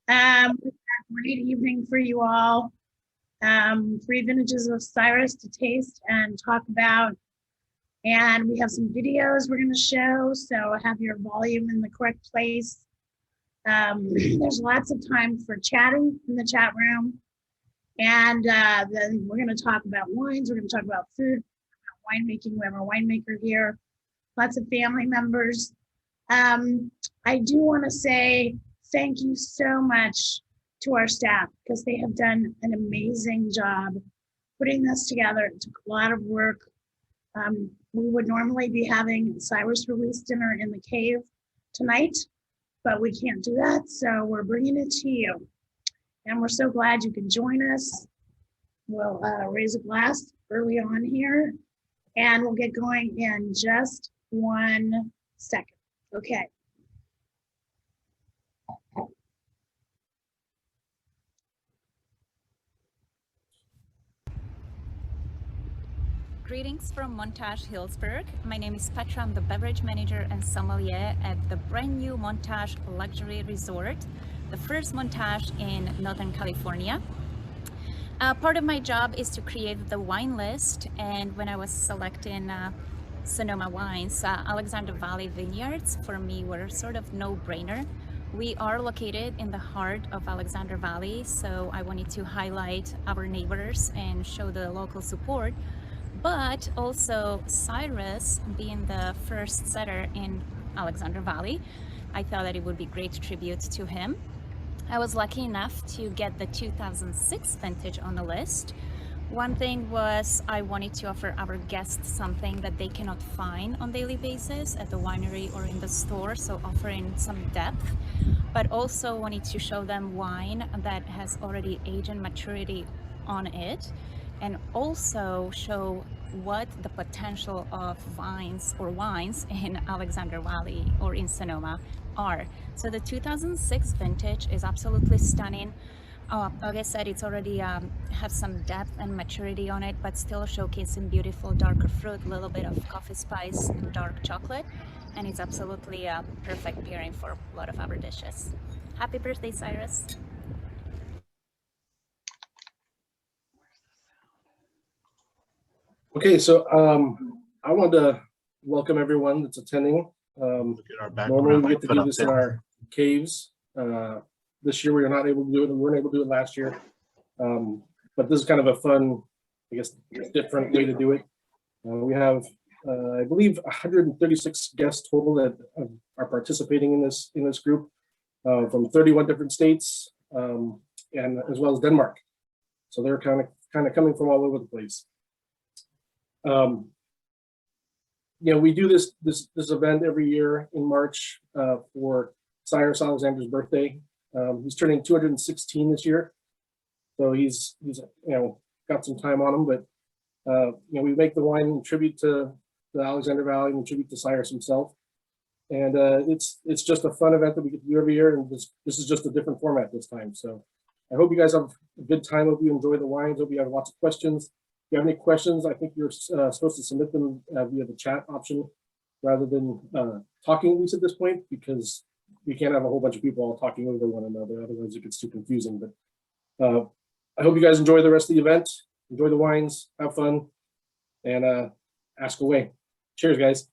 We've got a great evening for you all. 3 vintages of CYRUS to taste and talk about. And we have some videos we're going to show, so have your volume in the correct place. There's lots of time for chatting in the chat room. And then we're going to talk about wines, we're going to talk about food, about winemaking. We have our winemaker here, lots of family members. I do want to say thank you so much to our staff because they have done an amazing job putting this together. It took a lot of work. We would normally be having CYRUS release dinner in the cave tonight, but we can't do that, so we're bringing it to you. And we're so glad you can join us. We'll raise a glass early on here, and we'll get going in just 1 second. Okay. Greetings from Montage, Hillsburg. My name is Petra. I'm the beverage manager and sommelier at the brand new Montage Luxury Resort, the first Montage in Northern California. Part of my job is to create the wine list, and when I was selecting Sonoma wines, Alexander Valley Vineyards for me were sort of no-brainer. We are located in the heart of Alexander Valley, so I wanted to highlight our neighbors and show the local support. But also CYRUS being the first setter in Alexander Valley, I thought that it would be a great tribute to him. I was lucky enough to get the 2006 vintage on the list. One thing was I wanted to offer our guests something that they cannot find on a daily basis at the winery or in the store, so offering some depth, but also wanted to show them wine that has already age and maturity on it, and also show what the potential of vines or wines in Alexander Valley or in Sonoma are. So the 2006 vintage is absolutely stunning. Like I said, it's already have some depth and maturity on it, but still showcasing beautiful darker fruit, a little bit of coffee spice and dark chocolate, and it's absolutely a perfect pairing for a lot of our dishes. Happy birthday, CYRUS. Okay, so I want to welcome everyone that's attending. Normally we get to do this in our caves. This year we were not able to do it, and we weren't able to do it last year. But this is kind of a fun, I guess, different way to do it. We have, I believe, 136 guests total that are participating in this group from 31 different states, and as well as Denmark. So they're kind of coming from all over the place. You know, we do this event every year in March for CYRUS Alexander's birthday. He's turning 216 this year, so he's you know, got some time on him. But you know, we make the wine in tribute to the Alexander Valley and in tribute to CYRUS himself, and it's just a fun event that we get to do every year. And this is just a different format this time. So I hope you guys have a good time. Hope you enjoy the wines. Hope you have lots of questions. If you have any questions, I think you're supposed to submit them via the chat option rather than talking, at least at this point, because we can't have a whole bunch of people all talking over one another. Otherwise it gets too confusing. But I hope you guys enjoy the rest of the event, enjoy the wines, have fun, and ask away. Cheers, guys.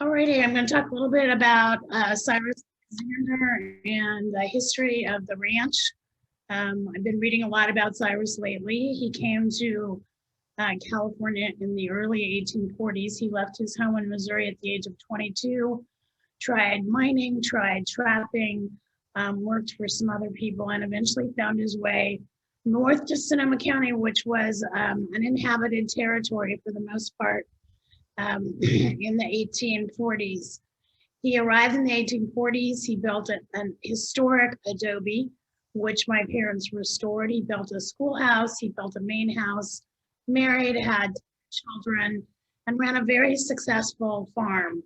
Alrighty, I'm going to talk a little bit about CYRUS Alexander and the history of the ranch. I've been reading a lot about CYRUS lately. He came to California in the early 1840s. He left his home in Missouri at the age of 22, tried mining, tried trapping, worked for some other people, and eventually found his way north to Sonoma County, which was an inhabited territory for the most part in the 1840s. He arrived in the 1840s. He built an historic adobe, which my parents restored. He built a schoolhouse. He built a main house, married, had children, and ran a very successful farm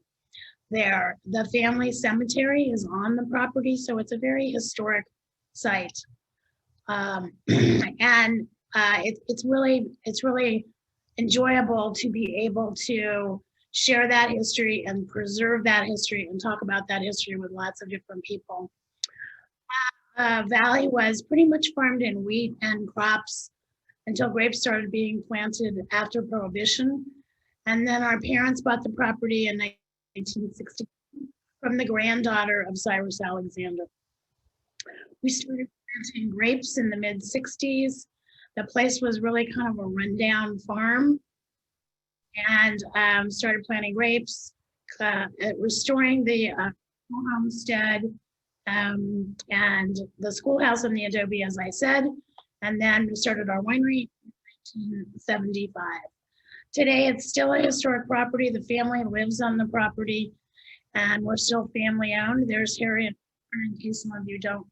there. The family cemetery is on the property, so it's a very historic site. And it's really enjoyable to be able to share that history and preserve that history and talk about that history with lots of different people. Valley was pretty much farmed in wheat and crops until grapes started being planted after Prohibition. And then our parents bought the property in 1960 from the granddaughter of Cyrus Alexander. We started planting grapes in the mid-60s. The place was really kind of a rundown farm, and started planting grapes, restoring the homestead and the schoolhouse and the adobe, as I said, and then we started our winery in 1975. Today, it's still a historic property. The family lives on the property, and we're still family owned. There's Harry and in case some of you don't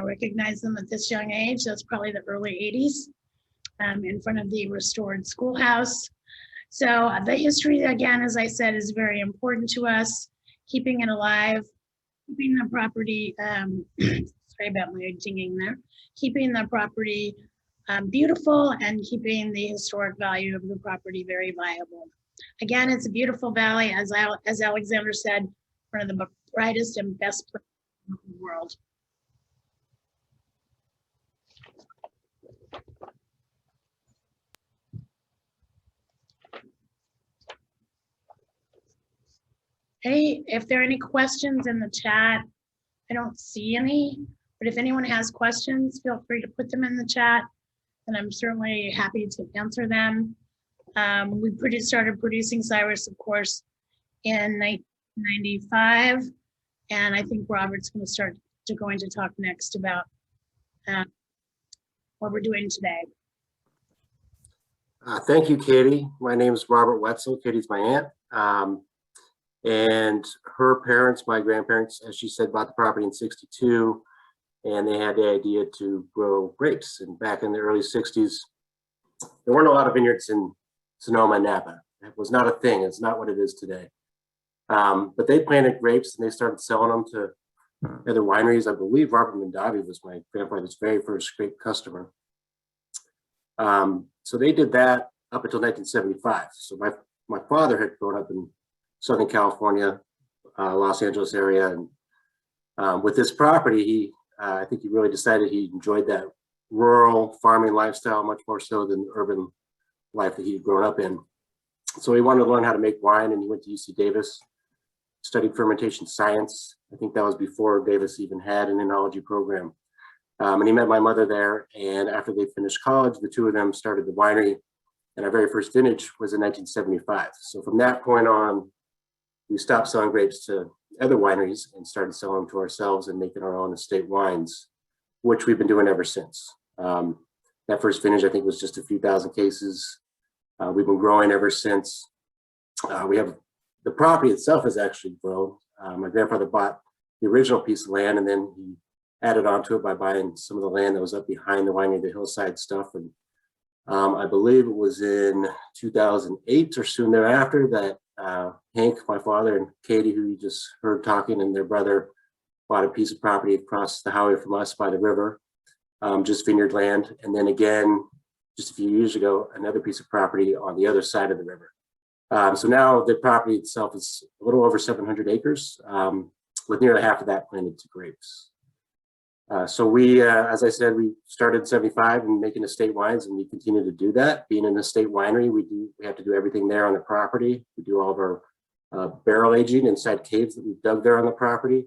recognize them at this young age. That's probably the early 80s in front of the restored schoolhouse. So the history, again, as I said, is very important to us, keeping it alive, keeping the property, sorry about my dinging there, keeping the property beautiful and keeping the historic value of the property very viable. Again, it's a beautiful valley, as Alexander said, one of the brightest and best places in the world. Hey, if there are any questions in the chat, I don't see any, but if anyone has questions, feel free to put them in the chat, and I'm certainly happy to answer them. We started producing CYRUS, of course, in 1995, and I think Robert's going to talk next about what we're doing today. Thank you, Katie. My name is Robert Wetzel. Katie's my aunt. And her parents, my grandparents, as she said, bought the property in '62, and they had the idea to grow grapes. And back in the early '60s, there weren't a lot of vineyards in Sonoma and Napa. It was not a thing. It's not what it is today. But they planted grapes and they started selling them to other wineries. I believe Robert Mondavi was my grandfather's very first grape customer. So they did that up until 1975. So my father had grown up in Southern California, Los Angeles area. And with this property, I think he really decided he enjoyed that rural farming lifestyle much more so than the urban life that he'd grown up in. So he wanted to learn how to make wine, and he went to UC Davis, studied fermentation science. I think that was before Davis even had an enology program. And he met my mother there, and after they finished college, the two of them started the winery, and our very first vintage was in 1975. So from that point on, we stopped selling grapes to other wineries and started selling them to ourselves and making our own estate wines, which we've been doing ever since. That first vintage, I think, was just a few thousand cases. We've been growing ever since. We have the property itself has actually grown. My grandfather bought the original piece of land, and then he added onto it by buying some of the land that was up behind the winery, the hillside stuff. And I believe it was in 2008 or soon thereafter that Hank, my father, and Katie, who you just heard talking, and their brother bought a piece of property across the highway from us by the river, just vineyard land. And then again, just a few years ago, another piece of property on the other side of the river. So now the property itself is a little over 700 acres, with nearly half of that planted to grapes. So we, as I said, we started in '75 and making estate wines, and we continue to do that. Being an estate winery, we have to do everything there on the property. We do all of our barrel aging inside caves that we've dug there on the property.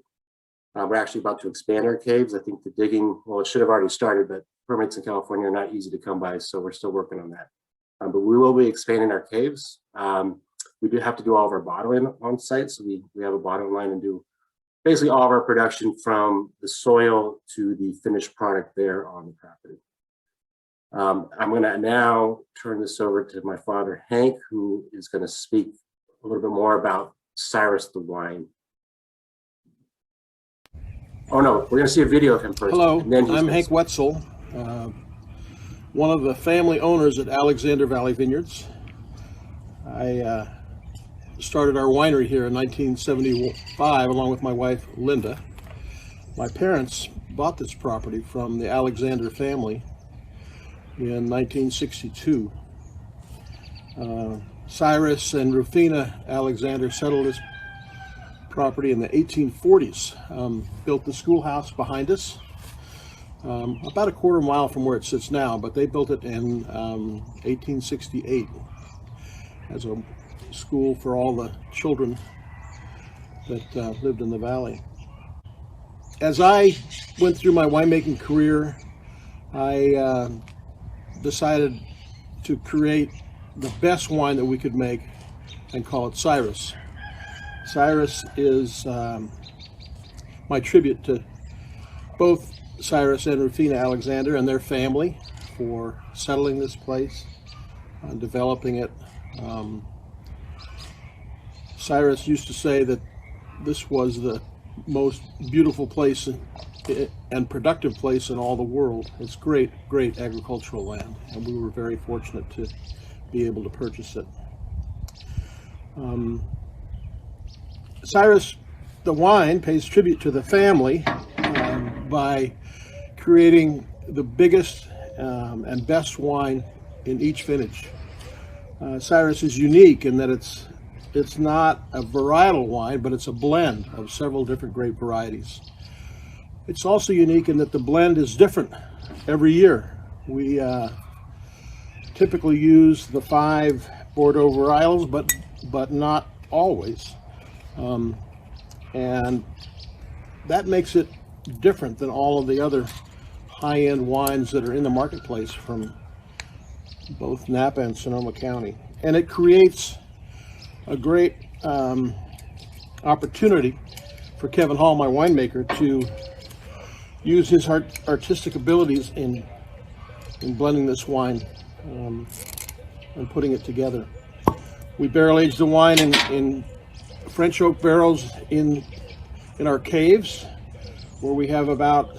We're actually about to expand our caves. I think the digging, well, it should have already started, but permits in California are not easy to come by, so we're still working on that. But we will be expanding our caves. We do have to do all of our bottling on site, so we have a bottling line and do basically all of our production from the soil to the finished product there on the property. I'm going to now turn this over to my father, Hank, who is going to speak a little bit more about CYRUS the wine. Oh no, we're going to see a video of him first. Hello, and then I'm Hank Wetzel, one of the family owners at Alexander Valley Vineyards. I started our winery here in 1975 along with my wife Linda. My parents bought this property from the Alexander family in 1962, Cyrus and Rufina Alexander settled this property in the 1840s, built the schoolhouse behind us, about a quarter mile from where it sits now, but they built it in 1868 as a school for all the children that lived in the valley. As I went through my winemaking career, I decided to create the best wine that we could make and call it CYRUS. CYRUS is my tribute to both Cyrus and Rufina Alexander and their family for settling this place and developing it. Cyrus used to say that this was the most beautiful place and productive place in all the world. It's great agricultural land, and we were very fortunate to be able to purchase it. CYRUS, the wine, pays tribute to the family by creating the biggest and best wine in each vintage. CYRUS is unique in that it's not a varietal wine, but it's a blend of several different grape varieties. It's also unique in that the blend is different every year. We typically use the 5 Bordeaux varietals, but not always. And that makes it different than all of the other high-end wines that are in the marketplace from both Napa and Sonoma County. And it creates a great opportunity for Kevin Hall, my winemaker, to use his artistic abilities in blending this wine and putting it together. We barrel aged the wine in French oak barrels in our caves, where we have about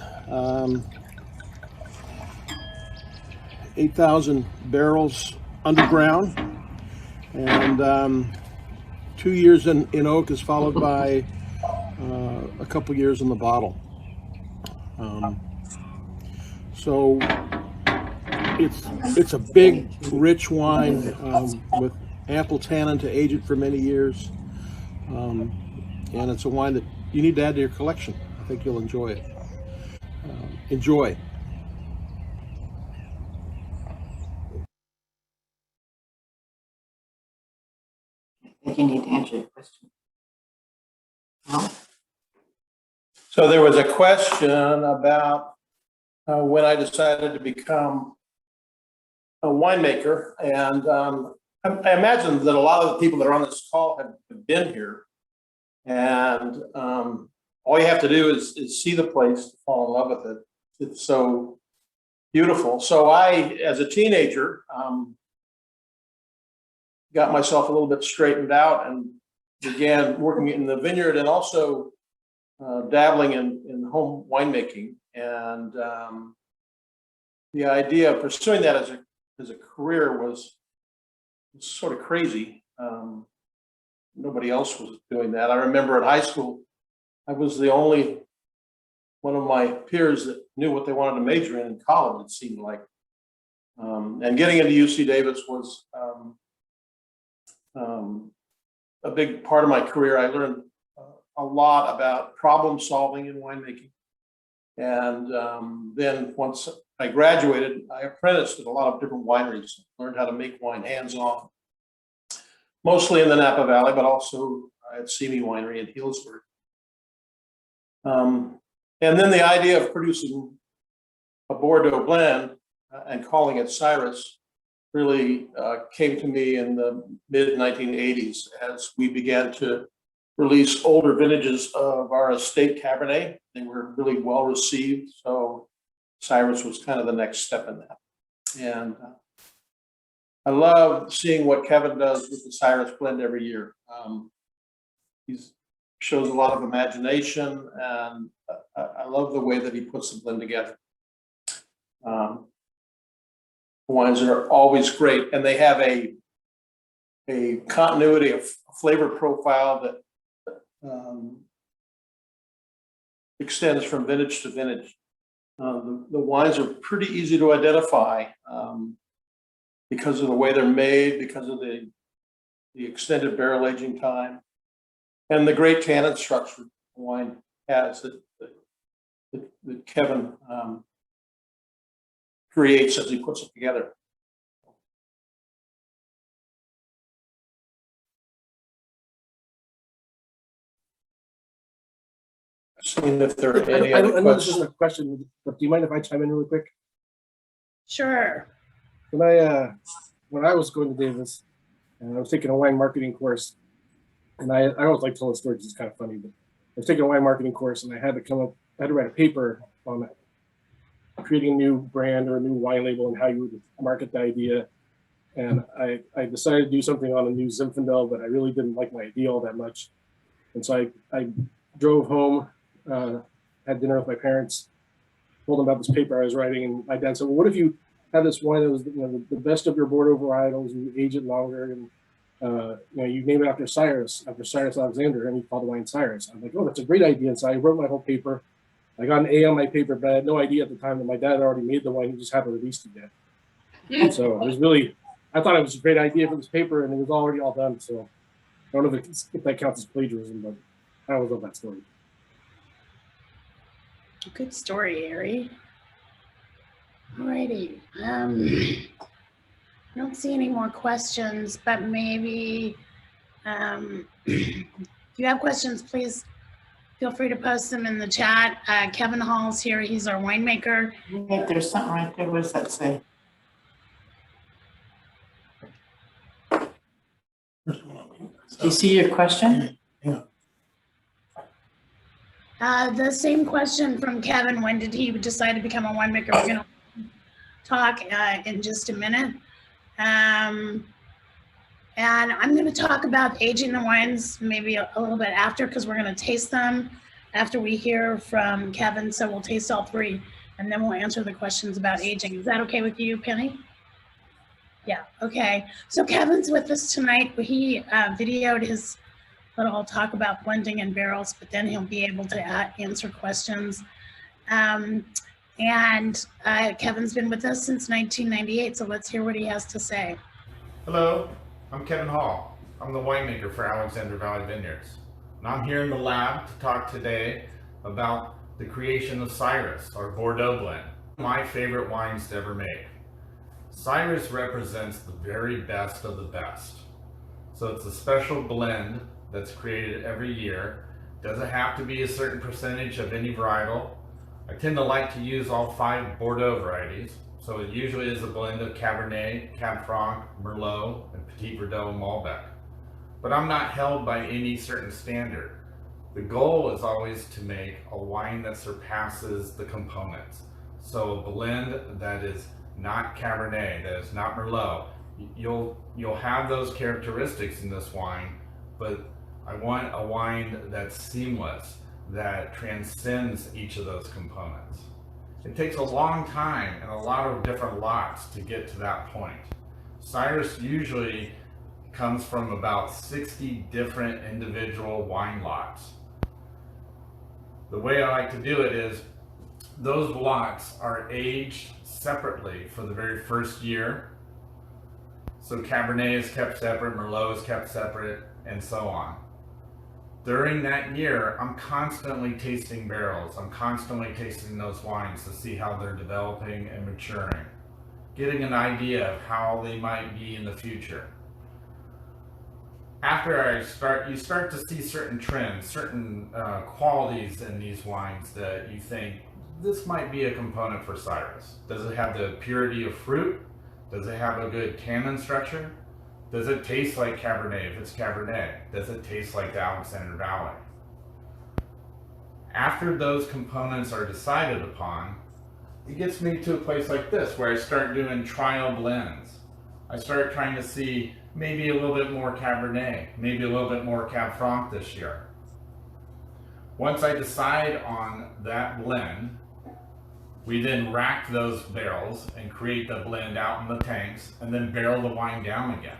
8,000 barrels underground, and 2 years in oak is followed by a couple years in the bottle. So it's a big, rich wine with ample tannin to age it for many years, and it's a wine that you need to add to your collection. I think you'll enjoy it. Enjoy. I think you need to answer your question. No? So there was a question about when I decided to become a winemaker, and I imagine that a lot of the people that are on this call have been here, and all you have to do is see the place to fall in love with it. It's so beautiful. So I, as a teenager, got myself a little bit straightened out and began working in the vineyard and also dabbling in home winemaking. And the idea of pursuing that as a career was sort of crazy. Nobody else was doing that. I remember in high school, I was the only one of my peers that knew what they wanted to major in college, it seemed like. And getting into UC Davis was a big part of my career. I learned a lot about problem solving in winemaking. And then once I graduated, I apprenticed at a lot of different wineries, learned how to make wine hands-on, mostly in the Napa Valley, but also at Simi Winery in Healdsburg. And then the idea of producing a Bordeaux blend and calling it CYRUS really came to me in the mid-1980s as we began to release older vintages of our estate Cabernet. They were really well received, so CYRUS was kind of the next step in that. And I love seeing what Kevin does with the CYRUS blend every year. He shows a lot of imagination, and I love the way that he puts the blend together. Wines are always great, and they have a continuity of flavor profile that extends from vintage to vintage. The wines are pretty easy to identify. because of the way they're made, because of the extended barrel aging time, and the great tannin structure wine has that Kevin creates as he puts it together. Seeing if there are any I other know this isn't questions. a question, but do you mind if I chime in really quick? Sure. When I was going to Davis, and I was taking a wine marketing course, and I always like telling stories. It's kind of funny, but I was taking a wine marketing course, and I had to write a paper on creating a new brand or a new wine label and how you would market the idea. And I decided to do something on a new Zinfandel, but I really didn't like my idea all that much. And so I drove home, had dinner with my parents, told them about this paper I was writing, and my dad said, "Well, what if you had this wine that was the best of your Bordeaux varietals, and you age it longer, and you name it after Cyrus Alexander, and you call the wine Cyrus?" I'm like, "Oh, that's a great idea." And so I wrote my whole paper. I got an A on my paper, but I had no idea at the time that my dad had already made the wine. He just hadn't released it yet. And so I thought it was a great idea for this paper, and it was already all done. So I don't know if that counts as plagiarism, but I always love that story. Good story, Ari. Alrighty. I don't see any more questions, but maybe if you have questions, please feel free to post them in the chat. Kevin Hall's here. He's our winemaker. Hey, there's something right there. What does that say? Do you see your question? The same question from Kevin. When did he decide to become a winemaker? We're going to talk in just a minute. And I'm going to talk about aging the wines maybe a little bit after, because we're going to taste them after we hear from Kevin. So we'll taste all three, and then we'll answer the questions about aging. Is that okay with you, Penny? Yeah, okay. So Kevin's with us tonight. He videoed his little talk about blending in barrels, but then he'll be able to answer questions. Kevin's been with us since 1998, so let's hear what he has to say. Hello, I'm Kevin Hall. I'm the winemaker for Alexander Valley Vineyards. And I'm here in the lab to talk today about the creation of CYRUS, our Bordeaux blend. My favorite wines to ever make. CYRUS represents the very best of the best. So it's a special blend that's created every year. Doesn't have to be a certain percentage of any varietal. I tend to like to use all 5 Bordeaux varieties. So it usually is a blend of Cabernet, Cab Franc, Merlot, and Petit Verdot and Malbec. But I'm not held by any certain standard. The goal is always to make a wine that surpasses the components. So a blend that is not Cabernet, that is not Merlot. You'll have those characteristics in this wine, but I want a wine that's seamless, that transcends each of those components. It takes a long time and a lot of different lots to get to that point. CYRUS usually comes from about 60 different individual wine lots. The way I like to do it is those lots are aged separately for the very first year. So Cabernet is kept separate, Merlot is kept separate, and so on. During that year, I'm constantly tasting barrels. I'm constantly tasting those wines to see how they're developing and maturing, getting an idea of how they might be in the future. After you start to see certain trends, certain qualities in these wines that you think, this might be a component for CYRUS. Does it have the purity of fruit? Does it have a good tannin structure? Does it taste like Cabernet if it's Cabernet? Does it taste like the Alexander Valley? After those components are decided upon, it gets me to a place like this where I start doing trial blends. I start trying to see maybe a little bit more Cabernet, maybe a little bit more Cab Franc this year. Once I decide on that blend, we then rack those barrels and create the blend out in the tanks and then barrel the wine down again.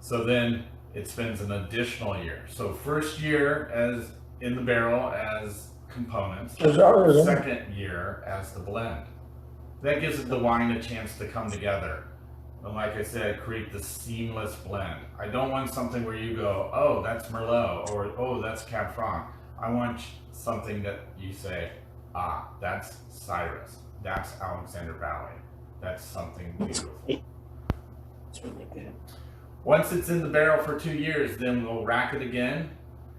So then it spends an additional year. So first year as in the barrel as components, second year as the blend. That gives the wine a chance to come together. And like I said, create the seamless blend. I don't want something where you go, oh, that's Merlot, or oh, that's Cab Franc. I want something that you say, ah, that's CYRUS, that's Alexander Valley. That's something beautiful. It's really good. Once it's in the barrel for 2 years, then we'll rack it again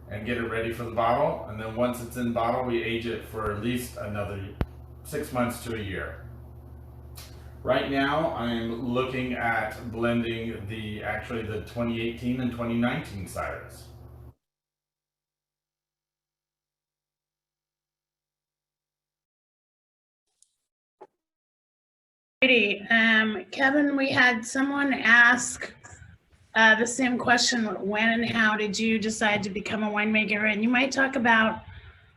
and get it ready for the bottle. And then once it's in the bottle, we age it for at least another 6 months to a year. Right now, I'm looking at blending the 2018 and 2019 CYRUS. Kevin, we had someone ask the same question. When and how did you decide to become a winemaker? And you might talk about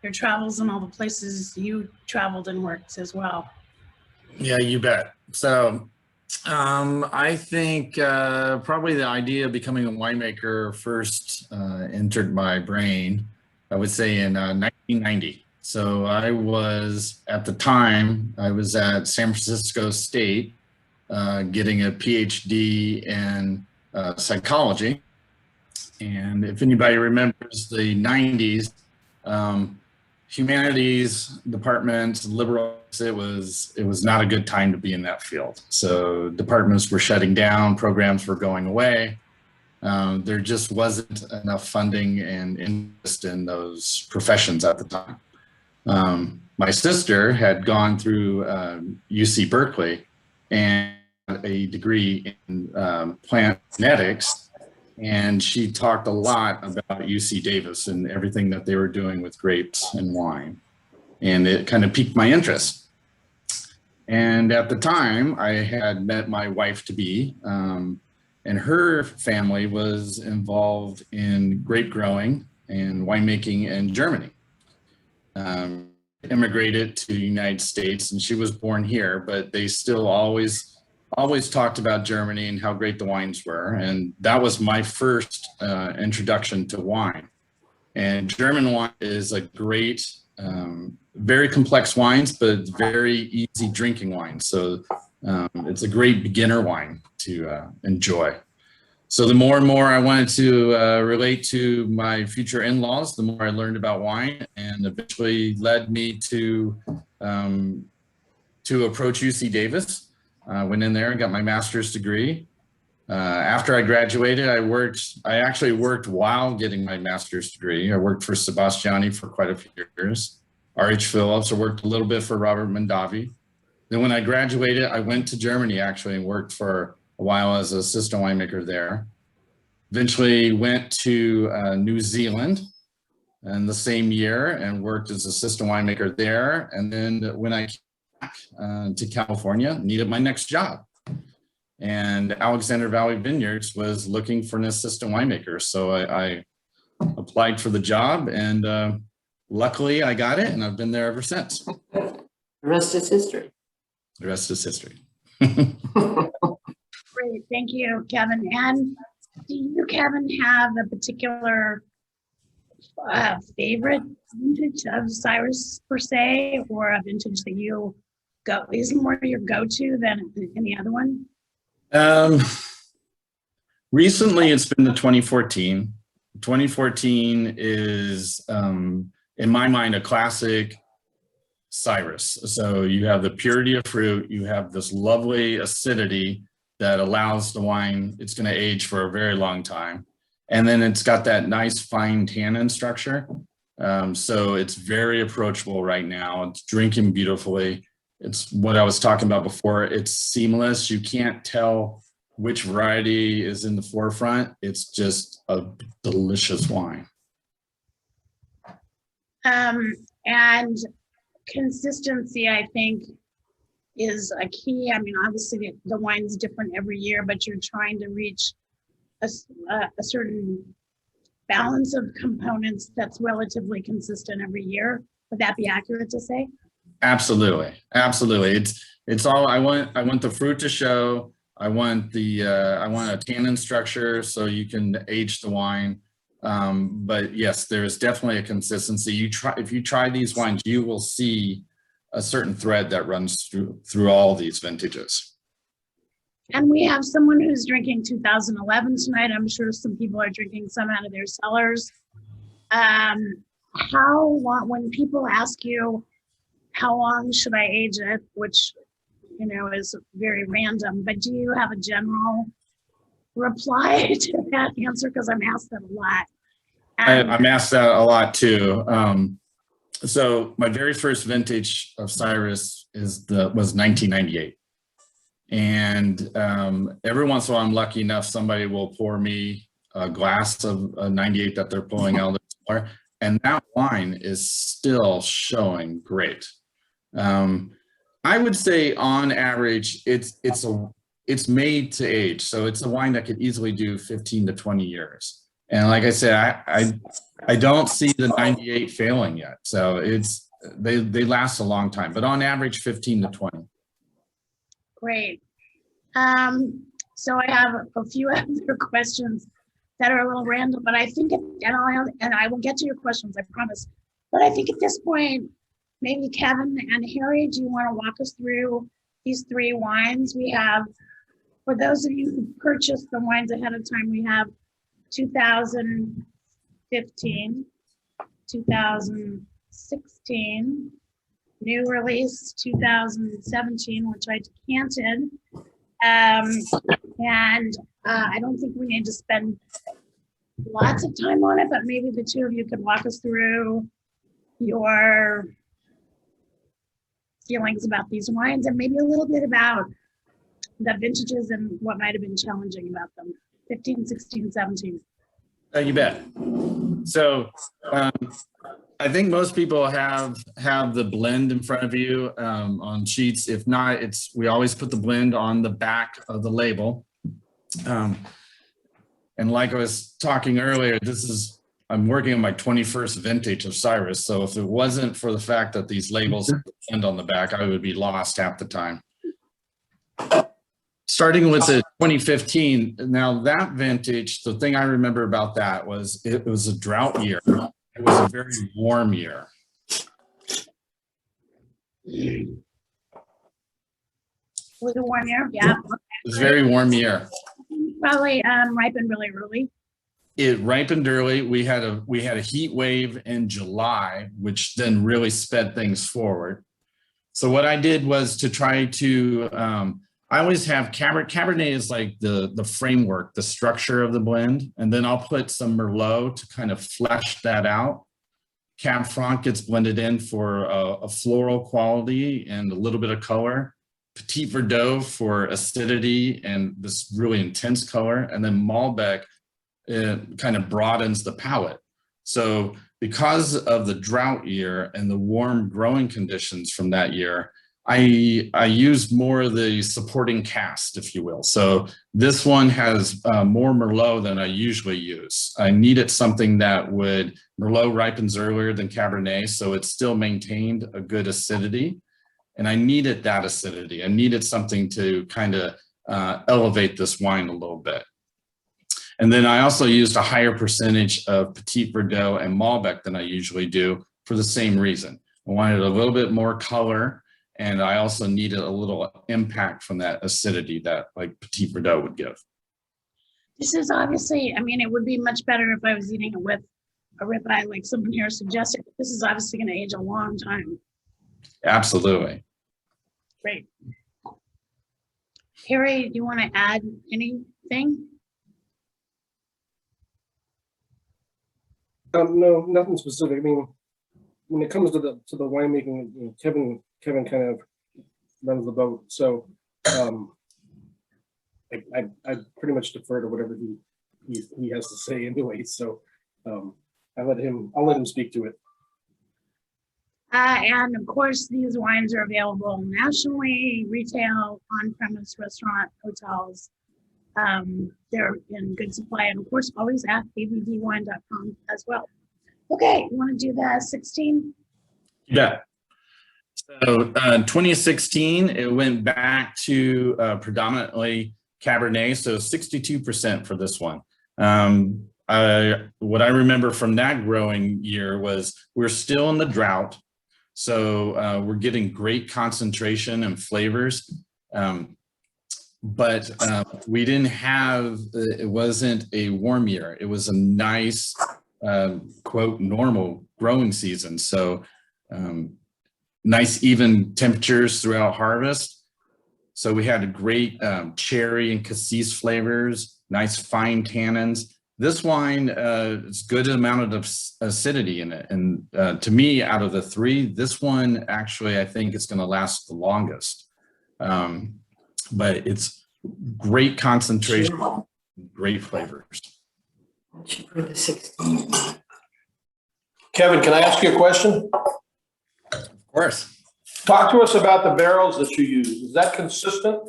your travels and all the places you traveled and worked as well. Yeah, you bet. So I think probably the idea of becoming a winemaker first entered my brain, I would say in 1990. So I was, at the time, I was at San Francisco State getting a PhD in psychology. And if anybody remembers the 90s, humanities departments, liberal, it was not a good time to be in that field. So departments were shutting down, programs were going away. There just wasn't enough funding and interest in those professions at the time. My sister had gone through UC Berkeley and a degree in plant genetics, and she talked a lot about UC Davis and everything that they were doing with grapes and wine. And it kind of piqued my interest. And at the time, I had met my wife-to-be, and her family was involved in grape growing and winemaking in Germany. Immigrated to the United States, and she was born here, but they still always talked about Germany and how great the wines were. And that was my first introduction to wine. And German wine is a great, very complex wines, but very easy drinking wine. So it's a great beginner wine to enjoy. So the more and more I wanted to relate to my future in-laws, the more I learned about wine, and eventually led me to approach UC Davis. I went in there and got my master's degree. After I graduated, I actually worked while getting my master's degree. I worked for Sebastiani for quite a few years, R.H. Phillips. I worked a little bit for Robert Mondavi. Then when I graduated, I went to Germany actually and worked for a while as an assistant winemaker there. Eventually went to New Zealand in the same year and worked as assistant winemaker there. And then when I came back to California, needed my next job. And Alexander Valley Vineyards was looking for an assistant winemaker. So I applied for the job, and luckily I got it, and I've been there ever since. The rest is history. The rest is history. Great, thank you, Kevin. And do you, Kevin, have a particular favorite vintage of CYRUS per se, or a vintage that you is more your go-to than any other one? Recently, it's been the 2014. 2014 is, in my mind, a classic CYRUS. So you have the purity of fruit, you have this lovely acidity that allows the wine, it's going to age for a very long time. And then it's got that nice fine tannin structure. So it's very approachable right now. It's drinking beautifully. It's what I was talking about before. It's seamless. You can't tell which variety is in the forefront. It's just a delicious wine. And consistency, I think, is a key. I mean, obviously the wine's different every year, but you're trying to reach a certain balance of components that's relatively consistent every year. Would that be accurate to say? Absolutely, absolutely. It's all I want the fruit to show. I want a tannin structure so you can age the wine. But yes, there is definitely a consistency. If you try these wines, you will see a certain thread that runs through all these vintages. And we have someone who's drinking 2011 tonight. I'm sure some people are drinking some out of their cellars. How long, when people ask you, how long should I age it, which, you know, is very random, but do you have a general reply to that answer? Because I'm asked that a lot. I'm asked that a lot too. So my very first vintage of CYRUS was 1998. And every once in a while, I'm lucky enough, somebody will pour me a glass of a 98 that they're pulling out of the cellar. And that wine is still showing great. I would say on average, it's made to age. So it's a wine that could easily do 15 to 20 years. And like I said, I don't see the 98 failing yet. So they last a long time, but on average, 15 to 20. Great. So I have a few other questions that are a little random, but I think, and I will get to your questions, I promise. But I think at this point, maybe Kevin and Harry, do you want to walk us through these three wines? We have, for those of you who purchased the wines ahead of time, we have 2015, 2016, new release 2017, which I decanted. I don't think we need to spend lots of time on it, but maybe the two of you could walk us through your feelings about these wines and maybe a little bit about the vintages and what might have been challenging about them. 15, 16, 17. You bet. So I think most people have the blend in front of you on sheets. If not, we always put the blend on the back of the label. And like I was talking earlier, I'm working on my 21st vintage of CYRUS. So if it wasn't for the fact that these labels blend on the back, I would be lost half the time. Starting with the 2015, now that vintage, the thing I remember about that was it was a drought year. It was a very warm year. Was it 1 year? Yeah. It was a very warm year. Probably ripened really early. It ripened early. We had a heat wave in July, which then really sped things forward. So what I did was to try to, I always have Cabernet is like the framework, the structure of the blend. And then I'll put some Merlot to kind of flesh that out. Cab Franc gets blended in for a floral quality and a little bit of color. Petit Verdot for acidity and this really intense color. And then Malbec kind of broadens the palate. So because of the drought year and the warm growing conditions from that year, I used more of the supporting cast, if you will. So this one has more Merlot than I usually use. I needed something that Merlot ripens earlier than Cabernet, so it still maintained a good acidity. And I needed that acidity. I needed something to kind of elevate this wine a little bit. And then I also used a higher percentage of Petit Verdot and Malbec than I usually do for the same reason. I wanted a little bit more color, and I also needed a little impact from that acidity that like Petit Verdot would give. This is obviously, I mean, it would be much better if I was eating it with a ribeye like someone here suggested. This is obviously going to age a long time. Absolutely. Great. Harry, do you want to add anything? No, nothing specific. I mean, when it comes to the winemaking, you know, Kevin kind of runs the boat. So I pretty much defer to whatever he has to say anyway. So I'll let him speak to it. And of course, these wines are available nationally, retail, on-premise, restaurant, hotels. They're in good supply, and of course, always at abdwine.com as well. Okay, you want to do the 16? Yeah. So 2016, it went back to predominantly Cabernet, so 62% for this one. What I remember from that growing year was we're still in the drought, so we're getting great concentration and flavors. but we didn't have, it wasn't a warm year. It was a nice, quote, normal growing season. So nice even temperatures throughout harvest. So we had a great cherry and cassis flavors, nice fine tannins. This wine is good amount of acidity in it. And to me, out of the three, this one actually, I think it's going to last the longest. But it's great concentration, great flavors. She put the 16. Kevin, can I ask you a question? Of course. Talk to us about the barrels that you use. Is that consistent?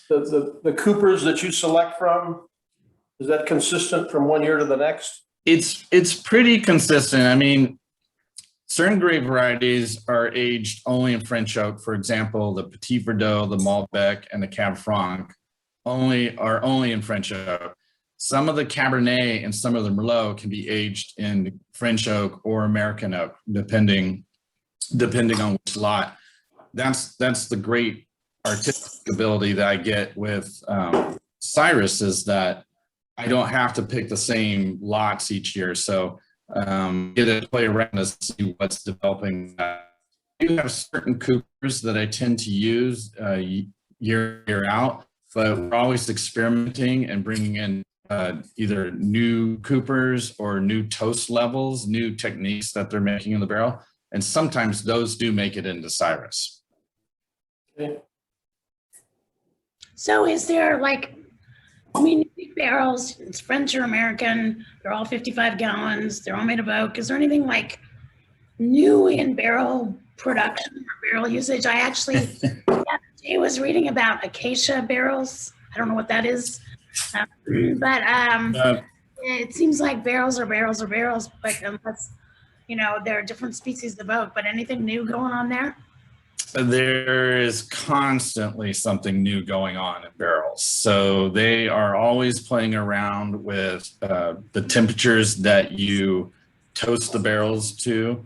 The coopers that you select from, is that consistent from one year to the next? It's pretty consistent. I mean, certain grape varieties are aged only in French oak. For example, the Petit Verdot, the Malbec, and the Cab Franc are only in French oak. Some of the Cabernet and some of the Merlot can be aged in French oak or American oak, depending on which lot. That's the great artistic ability that I get with CYRUS, is that I don't have to pick the same lots each year. So get to play around to see what's developing. I do have certain coopers that I tend to use year out, but we're always experimenting and bringing in either new coopers or new toast levels, new techniques that they're making in the barrel. And sometimes those do make it into CYRUS. Okay. So is there like, I mean, big barrels, it's French or American, they're all 55 gallons, they're all made of oak. Is there anything like new in barrel production or barrel usage? I actually the other day was reading about acacia barrels. I don't know what that is. But it seems like barrels are barrels, but unless, you know, there are different species of oak, but anything new going on there? There is constantly something new going on in barrels. So they are always playing around with the temperatures that you toast the barrels to,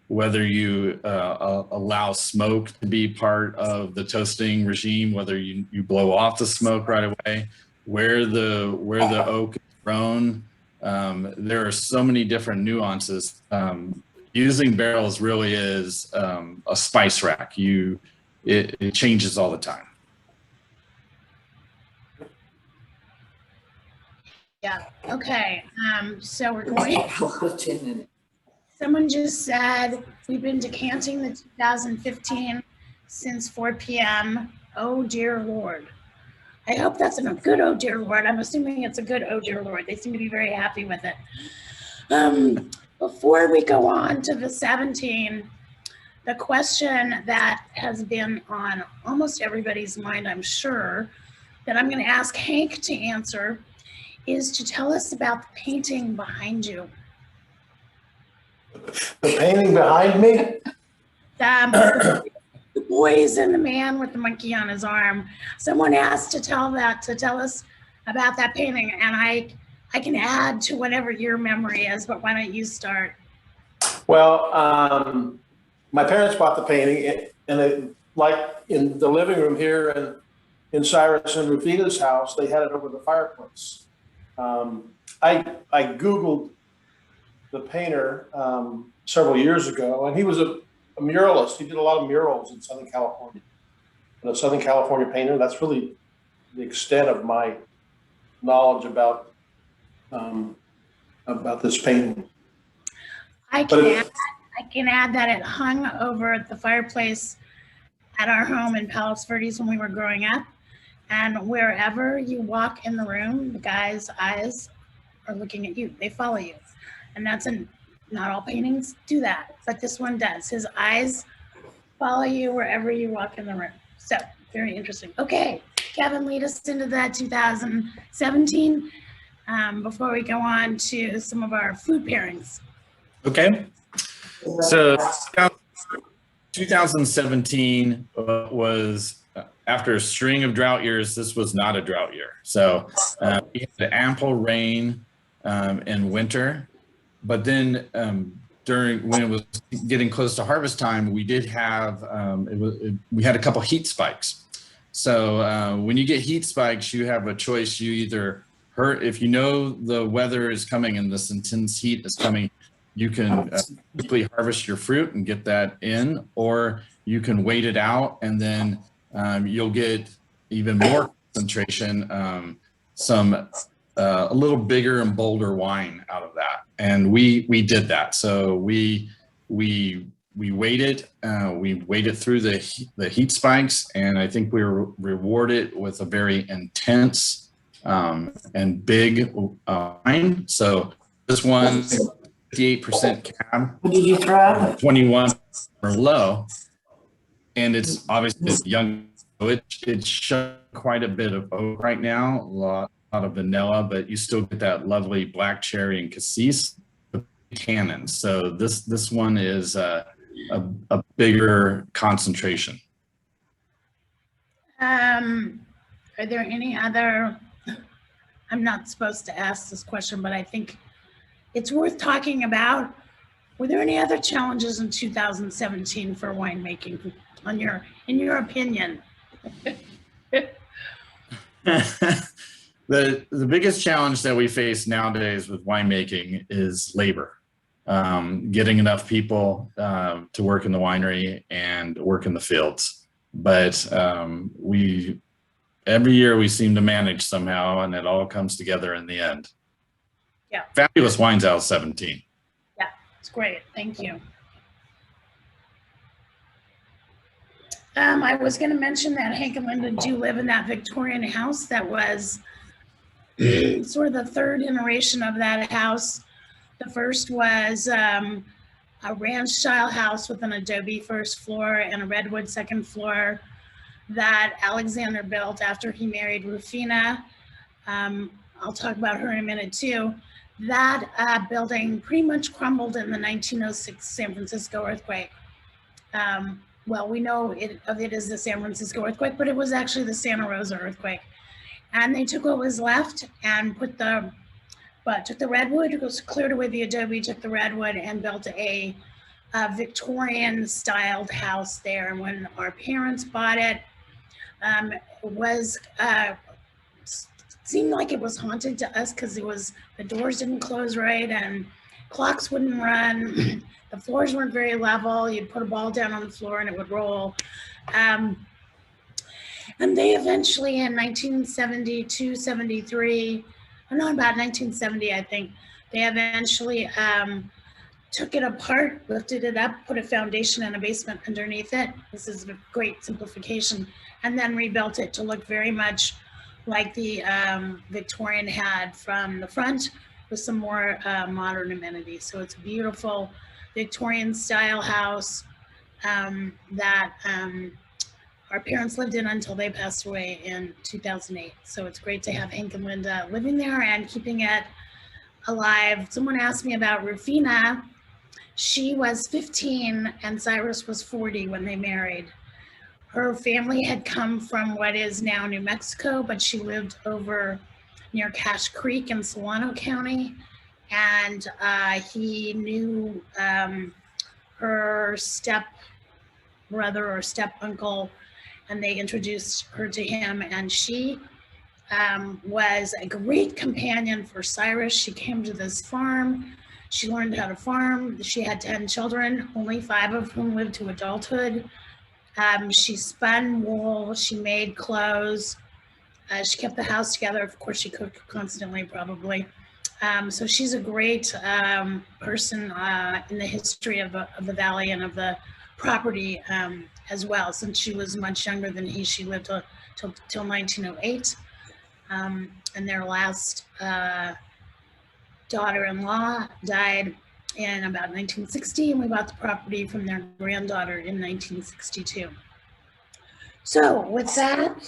whether you allow smoke to be part of the toasting regime, whether you blow off the smoke right away, where the oak is grown. There are so many different nuances. Using barrels really is a spice rack. It changes all the time. Yeah, okay. So we're going, Gin someone just said, we've been decanting the 2015 since 4 p.m. Oh dear Lord. I hope that's a good oh dear Lord. I'm assuming it's a good oh dear Lord. They seem to be very happy with it. Before we go on to the 17, the question that has been on almost everybody's mind, I'm sure, that I'm going to ask Hank to answer is to tell us about the painting behind you. The painting behind me? The boys and the man with the monkey on his arm. Someone asked to tell us about that painting, and I can add to whatever your memory is, but why don't you start? Well, my parents bought the painting, and like in the living room here and in Cyrus and Rufina's house, they had it over the fireplace. I Googled the painter several years ago, and he was a muralist. He did a lot of murals in Southern California. And a Southern California painter, that's really the extent of my knowledge about this painting. I can add that it hung over the fireplace at our home in Palos Verdes when we were growing up. And wherever you walk in the room, the guy's eyes are looking at you. They follow you. And not all paintings do that, but this one does. His eyes follow you wherever you walk in the room. So very interesting. Okay, Kevin, lead us into that 2017 before we go on to some of our food pairings. Okay. So 2017 was, after a string of drought years, this was not a drought year. So we had ample rain in winter, but then when it was getting close to harvest time, we did have we had a couple heat spikes. So when you get heat spikes, you have a choice. You either if you know the weather is coming and this intense heat is coming, you can quickly harvest your fruit and get that in, or you can wait it out and then you'll get even more concentration, a little bigger and bolder wine out of that. And we did that. So we waited through the heat spikes, and I think we were rewarded with a very intense and big wine. So this one, 58% cab, What did you throw out? 21 or low, and it's obviously young. So it's showing quite a bit of oak right now, a lot of vanilla, but you still get that lovely black cherry and cassis tannins. So this one is a bigger concentration. Are there any other, I'm not supposed to ask this question, but I think it's worth talking about. Were there any other challenges in 2017 for winemaking in your opinion? The biggest challenge that we face nowadays with winemaking is labor. Getting enough people to work in the winery and work in the fields. But every year we seem to manage somehow, and it all comes together in the end. Yeah. Fabulous wines out of 17. Yeah, it's great. Thank you. I was going to mention that Hank and Linda do live in that Victorian house that was sort of the third iteration of that house. The first was a ranch-style house with an adobe first floor and a redwood second floor that Alexander built after he married Rufina. I'll talk about her in a minute too. That building pretty much crumbled in the 1906 San Francisco earthquake. Well, we know of it as the San Francisco earthquake, but it was actually the Santa Rosa earthquake. And they took what was left and took the redwood, cleared away the adobe, took the redwood and built a Victorian styled house there. And when our parents bought it, seemed like it was haunted to us because the doors didn't close right and clocks wouldn't run. The floors weren't very level. You'd put a ball down on the floor and it would roll. And they eventually in 1972, 73, no, about 1970, I think, they eventually took it apart, lifted it up, put a foundation and a basement underneath it. This is a great simplification. And then rebuilt it to look very much like the Victorian had from the front with some more modern amenities. So it's a beautiful Victorian style house that our parents lived in until they passed away in 2008. So it's great to have Hank and Linda living there and keeping it alive. Someone asked me about Rufina. She was 15 and Cyrus was 40 when they married. Her family had come from what is now New Mexico, but she lived over near Cache Creek in Solano County. And he knew her step brother or step uncle, and they introduced her to him. And she was a great companion for Cyrus. She came to this farm. She learned how to farm. She had 10 children, only 5 of whom lived to adulthood. She spun wool. She made clothes. She kept the house together. Of course, she cooked constantly, probably. So she's a great person in the history of the valley and of the property as well. Since she was much younger than he, she lived till 1908. And their last daughter-in-law died in about 1960, and we bought the property from their granddaughter in 1962. So with that,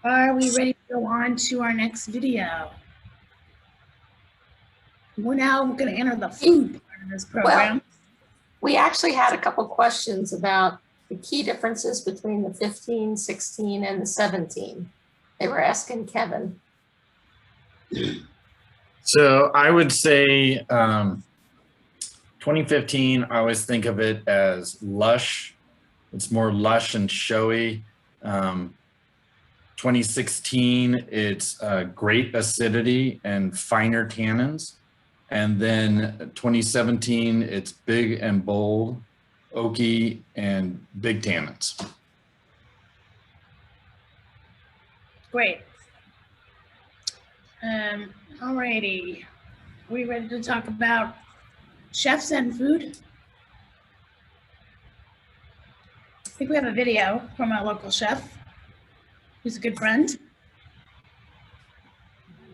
are we ready to go on to our next video? We're now going to enter the food part of this program. Well, we actually had a couple questions about the key differences between the 15, 16, and the 17. They were asking Kevin. So I would say 2015, I always think of it as lush. It's more lush and showy. 2016, it's great acidity and finer tannins. And then 2017, it's big and bold, oaky, and big tannins. Great. Alrighty. We ready to talk about chefs and food? I think we have a video from our local chef, who's a good friend.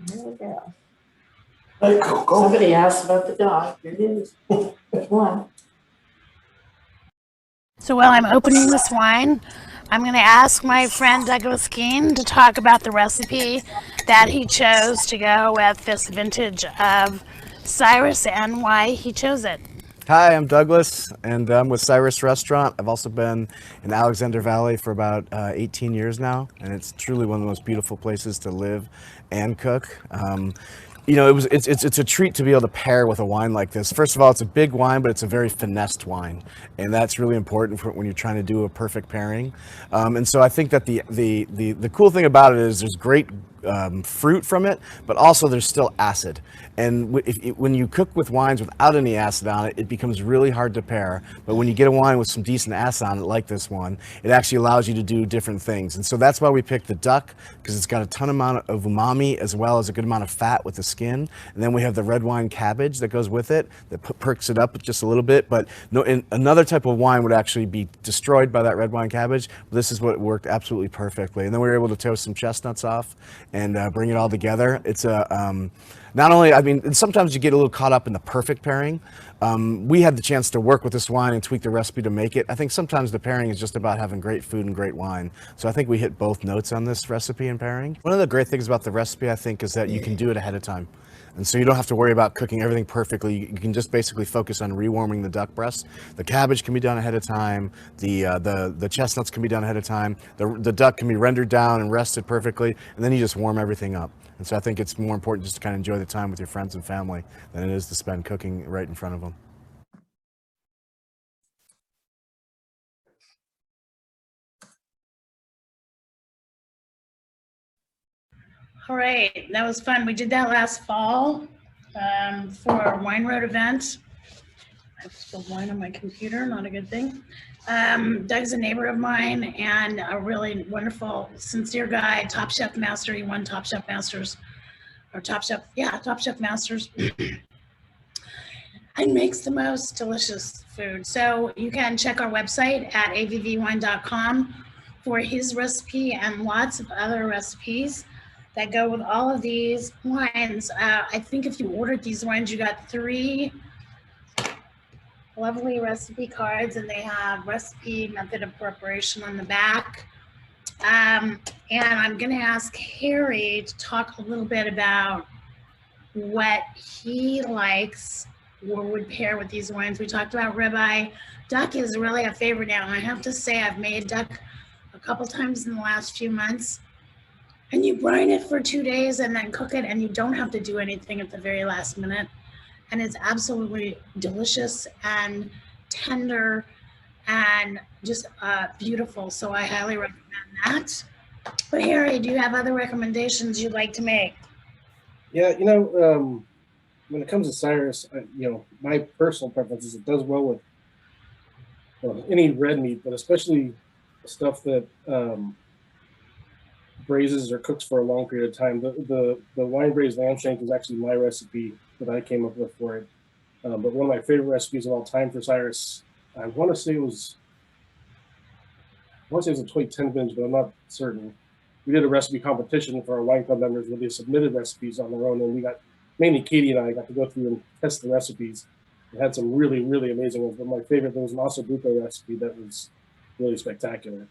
There we go. Hey, go. Somebody asked about the dog. Here it is. There's one. So while I'm opening this wine, I'm going to ask my friend Douglas Keene to talk about the recipe that he chose to go with this vintage of CYRUS and why he chose it. Hi, I'm Douglas, and I'm with CYRUS Restaurant. I've also been in Alexander Valley for about 18 years now, and it's truly one of the most beautiful places to live and cook. You know, it's a treat to be able to pair with a wine like this. First of all, it's a big wine, but it's a very finessed wine, and that's really important for when you're trying to do a perfect pairing. And so I think that the cool thing about it is there's great fruit from it, but also there's still acid. And when you cook with wines without any acid on it, it becomes really hard to pair. But when you get a wine with some decent acid on it, like this one, it actually allows you to do different things. And so that's why we picked the duck, because it's got a ton amount of umami as well as a good amount of fat with the skin. And then we have the red wine cabbage that goes with it that perks it up just a little bit. But no, another type of wine would actually be destroyed by that red wine cabbage. This is what worked absolutely perfectly. And then we were able to toast some chestnuts off and bring it all together. It's a not only, I mean, sometimes you get a little caught up in the perfect pairing. We had the chance to work with this wine and tweak the recipe to make it. I think sometimes the pairing is just about having great food and great wine. So I think we hit both notes on this recipe and pairing. One of the great things about the recipe, I think, is that you can do it ahead of time. And so you don't have to worry about cooking everything perfectly. You can just basically focus on rewarming the duck breast. The cabbage can be done ahead of time. The chestnuts can be done ahead of time. The duck can be rendered down and rested perfectly, and then you just warm everything up. And so I think it's more important just to kind of enjoy the time with your friends and family than it is to spend cooking right in front of them. All right, that was fun. We did that last fall for our Wine Road event. I have spilled wine on my computer, not a good thing. Doug's a neighbor of mine and a really wonderful, sincere guy, Top Chef Master. He won Top Chef Masters, or Top Chef Masters. And makes the most delicious food. So you can check our website at avvwine.com for his recipe and lots of other recipes that go with all of these wines. I think if you ordered these wines, you got 3 lovely recipe cards, and they have recipe, method of preparation on the back. And I'm gonna ask Harry to talk a little bit about what he likes or would pair with these wines. We talked about ribeye. Duck is really a favorite now. And I have to say, I've made duck a couple times in the last few months. And you brine it for 2 days and then cook it, and you don't have to do anything at the very last minute. And it's absolutely delicious and tender and just beautiful. So I highly recommend that. But Harry, do you have other recommendations you'd like to make? Yeah, when it comes to CYRUS, my personal preference is it does well with any red meat, but especially stuff that braises or cooks for a long period of time. The wine braised lamb shank is actually my recipe that I came up with for it. But one of my favorite recipes of all time for CYRUS, I want to say it was a 2010 vintage, but I'm not certain. We did a recipe competition for our wine club members where they submitted recipes on their own, and we got, mainly Katie and I got to go through and test the recipes. We had some really, really amazing ones, but my favorite, there was an osso buco recipe that was really spectacular.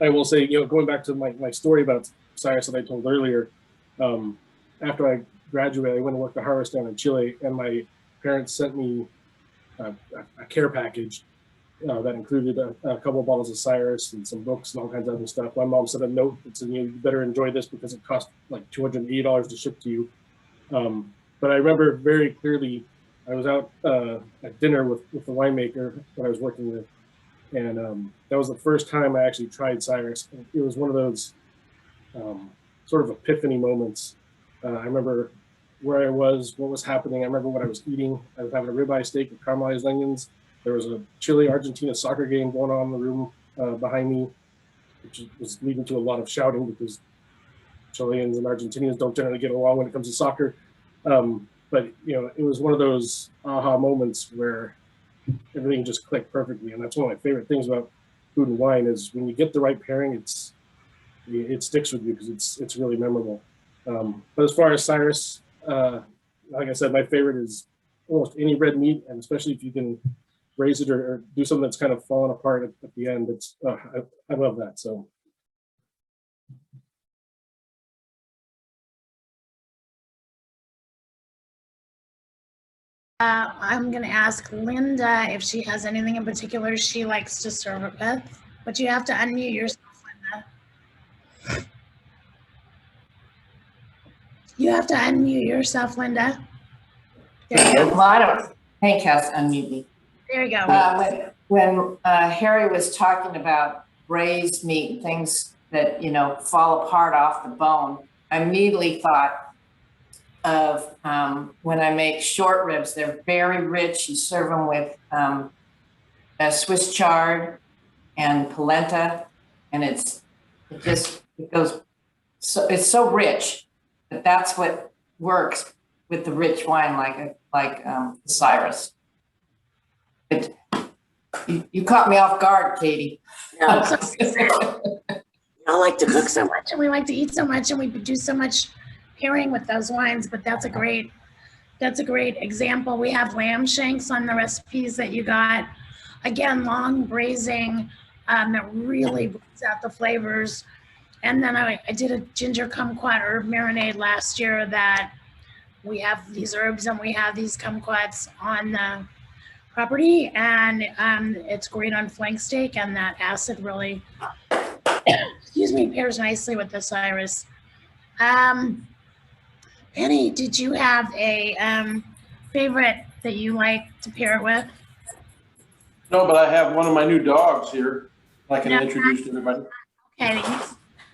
I will say, going back to my story about CYRUS that I told earlier, after I graduated, I went to work the harvest down in Chile, and my parents sent me a care package that included a couple of bottles of CYRUS and some books and all kinds of other stuff. My mom sent a note that said, you better enjoy this because it cost like $280 to ship to you. But I remember very clearly, I was out at dinner with the winemaker that I was working with, And that was the first time I actually tried CYRUS. It was one of those sort of epiphany moments. I remember where I was, what was happening. I remember what I was eating. I was having a ribeye steak with caramelized onions. There was a Chile-Argentina soccer game going on in the room behind me, which was leading to a lot of shouting because Chileans and Argentinians don't generally get along when it comes to soccer. But it was one of those aha moments where everything just clicked perfectly. And that's one of my favorite things about food and wine is when you get the right pairing, it sticks with you because it's really memorable. But as far as CYRUS, like I said, my favorite is almost any red meat, and especially if you can raise it or do something that's kind of falling apart at the end. I love that. So. I'm going to ask Linda if she has anything in particular she likes to serve it with, but you have to unmute yourself, Linda. You have to unmute yourself, Linda. There you go. Well, I don't. Hank has to unmute me. There you go. When Harry was talking about braised meat and things that fall apart off the bone, I immediately thought of when I make short ribs. They're very rich. You serve them with a Swiss chard and polenta, and it goes so it's so rich. But that's what works with the rich wine like CYRUS. You caught me off guard, Katie. No, I like to cook so much, and we like to eat so much, and we do so much pairing with those wines. But that's a great example. We have lamb shanks on the recipes that you got. Again, long braising that really brings out the flavors. And then I did a ginger kumquat herb marinade last year that we have these herbs and we have these kumquats on the property, and it's great on flank steak, and that acid really, pairs nicely with the CYRUS. Penny, did you have a favorite that you like to pair it with? No, but I have one of my new dogs here I can introduce to everybody. Okay.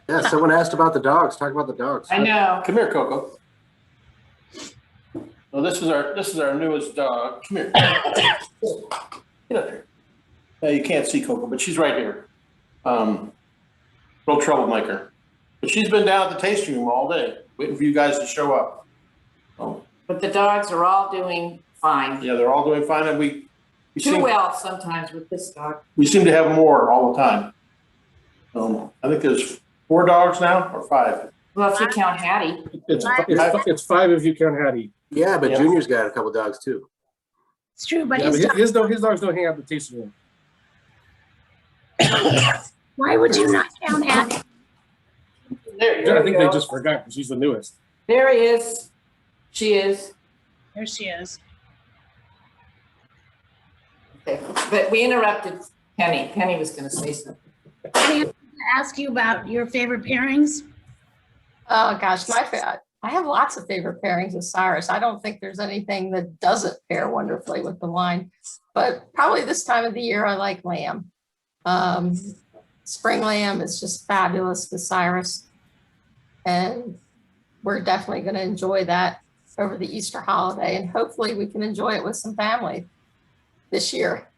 Yeah, someone asked about the dogs. Talk about the dogs. I know. Come here, Coco. Well, this is our newest dog. Come here. Get up here. You can't see Coco, but she's right here. Real troublemaker. But she's been down at the tasting room all day, waiting for you guys to show up. Oh. But the dogs are all doing fine. Yeah, they're all doing fine, and we Too well sometimes with this dog. We seem to have more all the time. I think there's 4 dogs now, or 5. Well, if you count Hattie. It's 5 if you count Hattie. Yeah, but Junior's got a couple dogs too. It's true, but his dogs don't hang out at the tasting room. Why would you not count Hattie? I think they just forgot because she's the newest. There he is. She is. There she is. Okay. But we interrupted Penny. Penny was going to say something. Penny, I want to ask you about your favorite pairings. Oh gosh, I have lots of favorite pairings with CYRUS. I don't think there's anything that doesn't pair wonderfully with the wine, but probably this time of the year I like lamb. Spring lamb is just fabulous with CYRUS, and we're definitely going to enjoy that over the Easter holiday, and hopefully we can enjoy it with some family this year.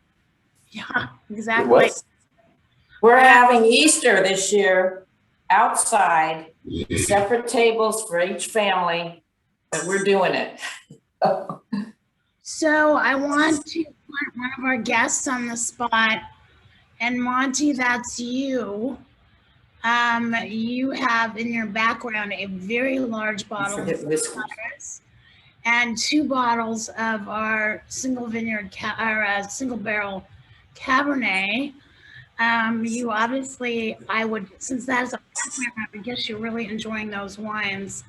Yeah, exactly. We're having Easter this year outside, separate tables for each family, but we're doing it. So I want to put one of our guests on the spot, and Monty, that's you. You have in your background a very large bottle of CYRUS and 2 bottles of our single barrel Cabernet. You obviously, since that is a background, I guess you're really enjoying those wines.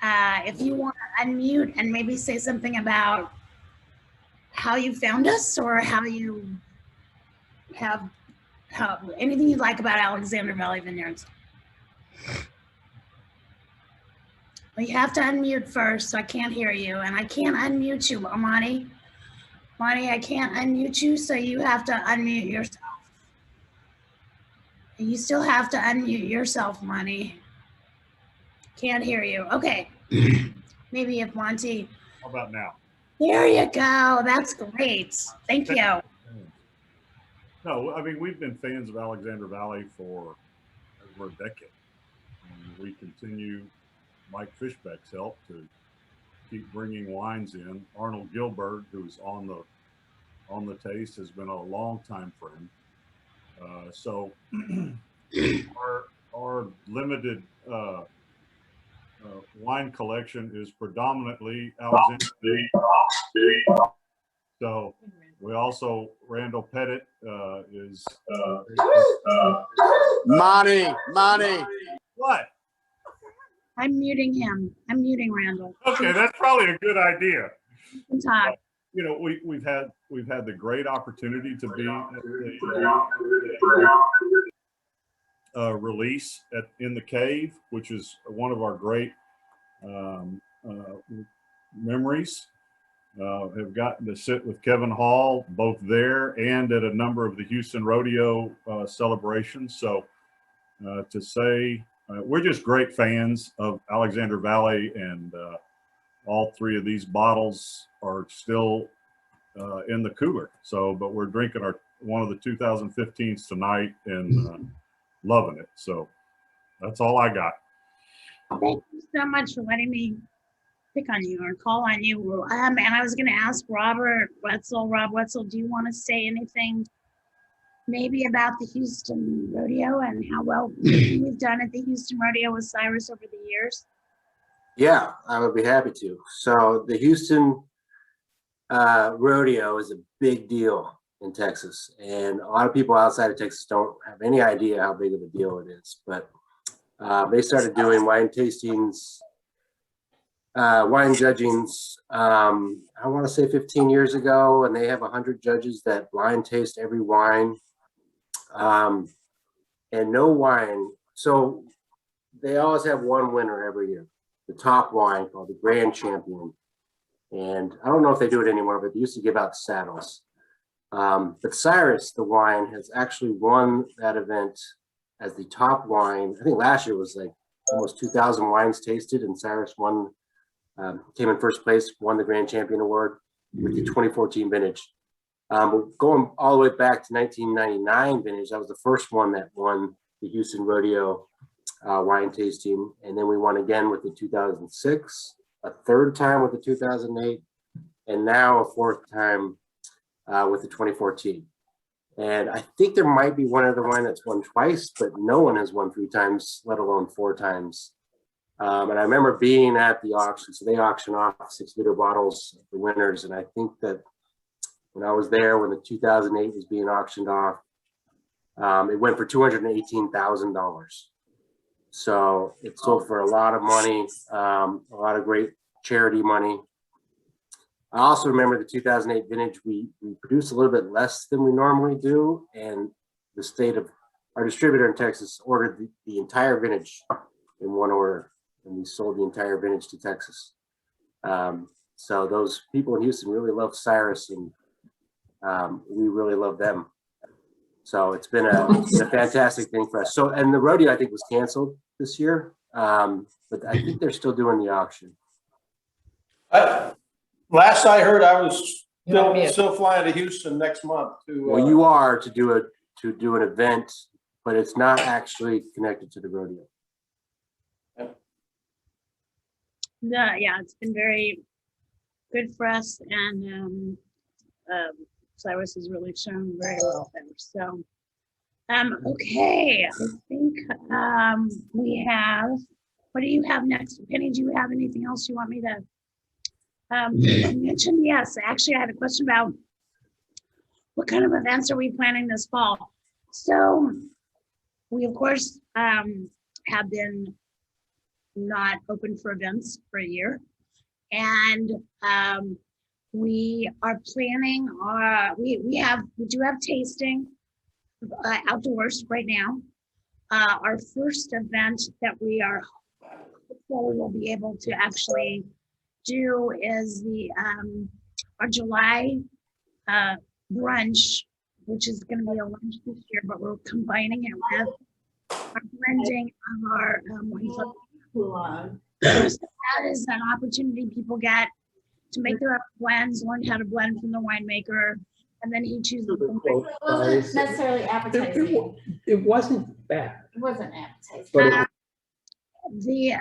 If you want to unmute and maybe say something about how you found us, or how anything you'd like about Alexander Valley Vineyards. Well, you have to unmute first, so I can't hear you, and I can't unmute you, Monty. Monty, I can't unmute you, so you have to unmute yourself. You still have to unmute yourself, Monty. Can't hear you. Okay. Maybe if Monty. How about now? There you go. That's great. Thank you. No, I mean, we've been fans of Alexander Valley for over a decade. And we continue, Mike Fishbeck's help, to keep bringing wines in. Arnold Gilbert, who's on the taste, has been a long time friend. So our limited wine collection is predominantly Alexander. So we also, Randall Pettit is. Monty. What? I'm muting him. I'm muting Randall. Okay, that's probably a good idea. You can talk. You know, we've had the great opportunity to be at the release in the cave, which is one of our great memories. Have gotten to sit with Kevin Hall both there and at a number of the Houston Rodeo celebrations. So to say we're just great fans of Alexander Valley, and all three of these bottles are still in the cooler. So, but we're drinking one of the 2015s tonight and loving it. So that's all I got. Thank you so much for letting me pick on you or call on you. And I was going to ask Rob Wetzel, do you want to say anything maybe about the Houston Rodeo and how well we've done at the Houston Rodeo with Cyrus over the years? Yeah, I would be happy to. So the Houston Rodeo is a big deal in Texas, and a lot of people outside of Texas don't have any idea how big of a deal it is. But they started doing wine tastings, wine judgings, I want to say 15 years ago, and they have 100 judges that blind taste every wine. And no wine. So they always have one winner every year, the top wine called the Grand Champion. And I don't know if they do it anymore, but they used to give out saddles. But Cyrus, the wine, has actually won that event as the top wine. I think last year was like almost 2,000 wines tasted, and Cyrus won, came in first place, won the Grand Champion Award with the 2014 vintage. But going all the way back to 1999 vintage, that was the first one that won the Houston Rodeo wine tasting. And then we won again with the 2006, a third time with the 2008, and now a fourth time with the 2014. And I think there might be one other wine that's won twice, but no one has won 3 times, let alone 4 times. And I remember being at the auction. So they auction off 6-liter bottles of the winners. And I think that when I was there, when the 2008 was being auctioned off, it went for $218,000. So it sold for a lot of money, a lot of great charity money. I also remember the 2008 vintage, we produced a little bit less than we normally do. And the state of our distributor in Texas ordered the entire vintage in one order. And we sold the entire vintage to Texas. So those people in Houston really love Cyrus, and we really love them. So it's been a fantastic thing for us. So, and the rodeo I think was canceled this year, but I think they're still doing the auction. Last I heard, I was still flying to Houston next month to. Well, you are to do an event, but it's not actually connected to the rodeo. Yeah, it's been very good for us, and Cyrus has really shown very well there. So, okay, I think we have. What do you have next, Penny? Do you have anything else you want me to mention? Yes, actually, I had a question about what kind of events are we planning this fall. So, we of course have been not open for events for a year, and we are planning we do have tasting outdoors right now. Our first event that we are hopeful we will be able to actually do is the our July brunch, which is going to be a lunch this year, but we're combining it with our blending of our wine. So that is an opportunity people get to make their own blends, learn how to blend from the winemaker, and then he chooses the wine. It wasn't necessarily appetizing. It wasn't bad. It wasn't appetizing. But it- The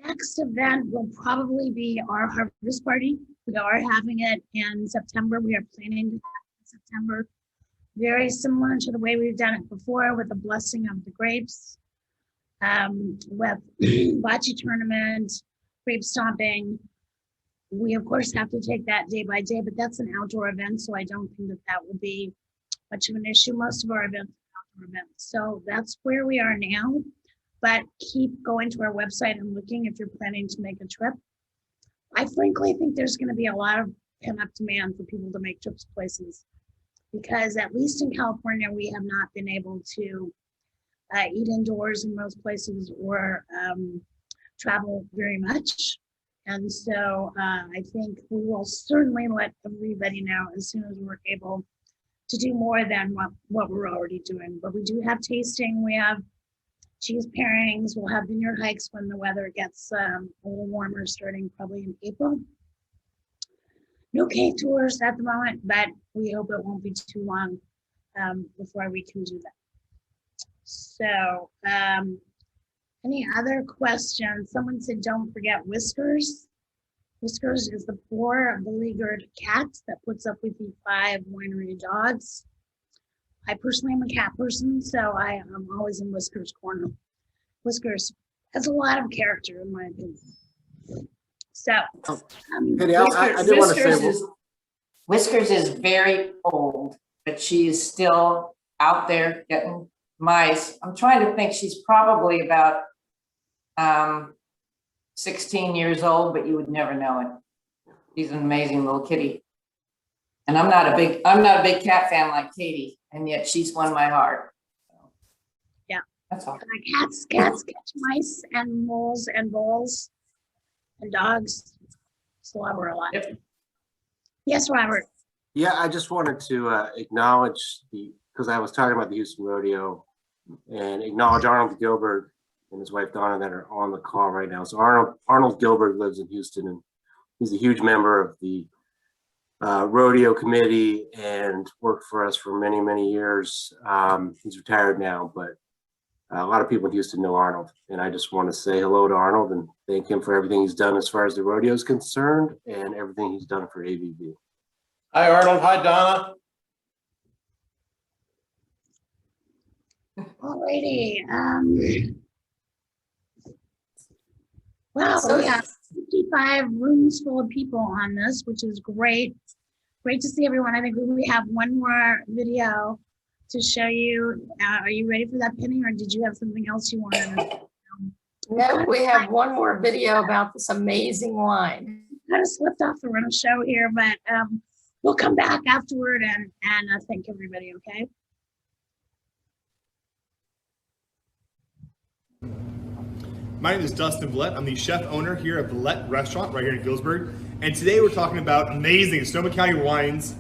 next event will probably be our harvest party. We are having it in September. We are planning to have it in September. Very similar to the way we've done it before, with the blessing of the grapes, with bocce tournament, grape stomping. We of course have to take that day by day, but that's an outdoor event, so I don't think that that will be much of an issue. Most of our events are outdoor events. So that's where we are now. But keep going to our website and looking if you're planning to make a trip. I frankly think there's going to be a lot of pent-up demand for people to make trips places, because at least in California, we have not been able to eat indoors in most places or travel very much. And so I think we will certainly let everybody know as soon as we're able to do more than what we're already doing. But we do have tasting, we have cheese pairings, we'll have vineyard hikes when the weather gets a little warmer, starting probably in April. No cave tours at the moment, but we hope it won't be too long before we can do that. So any other questions? Someone said, don't forget Whiskers. Whiskers is the 4 beleaguered cat that puts up with the 5 winery dogs. I personally am a cat person, so I am always in Whiskers' corner. Whiskers has a lot of character, in my opinion. So, Katie, I did want to say, Whiskers is very old, but she is still out there getting mice. I'm trying to think, she's probably about 16 years old, but you would never know it. She's an amazing little kitty. And I'm not a big cat fan like Katie, and yet she's won my heart. So, yeah, that's all. Cats catch mice and moles and voles and dogs. So I love her a lot. Yep. Yes, Robert. yeah, I just wanted to acknowledge because I was talking about the Houston Rodeo, and acknowledge Arnold Gilbert and his wife Donna that are on the call right now. So Arnold Gilbert lives in Houston, and he's a huge member of the rodeo committee and worked for us for many, many years. He's retired now, but a lot of people in Houston know Arnold, and I just want to say hello to Arnold and thank him for everything he's done as far as the rodeo is concerned and everything he's done for AVB. Hi, Arnold. Hi, Donna. Alrighty. Wow, So- we have 55 rooms full of people on this, which is great. Great to see everyone. I think we have one more video to show you. Are you ready for that, Penny, or did you have something else you wanted to? No, we have one more video about this amazing wine. Kind of slipped off the run show here, but we'll come back afterward and thank everybody, okay? My name is Dustin Villette. I'm the chef owner here at Villette Restaurant right here in Gillsburg. And today we're talking about amazing Sonoma County wines,